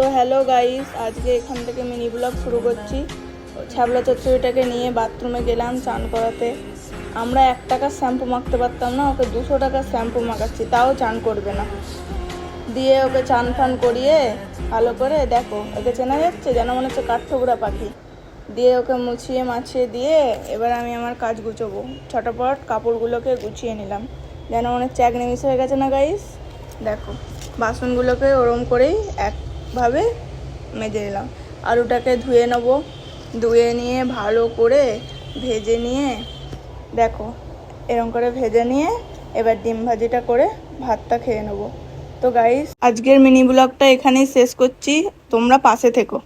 তো hello guys, আজকে এখান থেকে মিনি ব্লগ শুরু করছি। ছ্যাবলা চচ্চড়িটাকে নিয়ে বাথরুমে গেলাম চান করাতে। আমরা 1 টাকার শ্যাম্পু মাখতে পারতাম না, ওকে 200 টাকার শ্যাম্পু মাখাচ্ছি, তাও চান করবে না। দিয়ে ওকে চান ফান করিয়ে ভালো করে, দেখো ওকে চেনা যাচ্ছে যেন মনে হচ্ছে কাঠঠোকরা পাখি। দিয়ে ওকে মুছিয়ে মাছিয়ে দিয়ে এবার আমি আমার কাজ গুছোবো। ছটাপট কাপড়গুলোকে গুছিয়ে নিলাম, যেন মনে হচ্ছে 1 নিমিষ হয়ে গেছে না গাইস। দেখো বাসনগুলোকে ওরম করেই একভাবে মেজে নিলাম। আলুটাকে ধুয়ে নেবো, ধুয়ে নিয়ে ভালো করে ভেজে নিয়ে, দেখো এরম করে ভেজে নিয়ে এবার ডিম ভাজিটা করে ভাতটা খেয়ে নেবো। তো গাইস, আজকের মিনি ব্লগটা এখানেই শেষ করছি, তোমরা পাশে থেকো।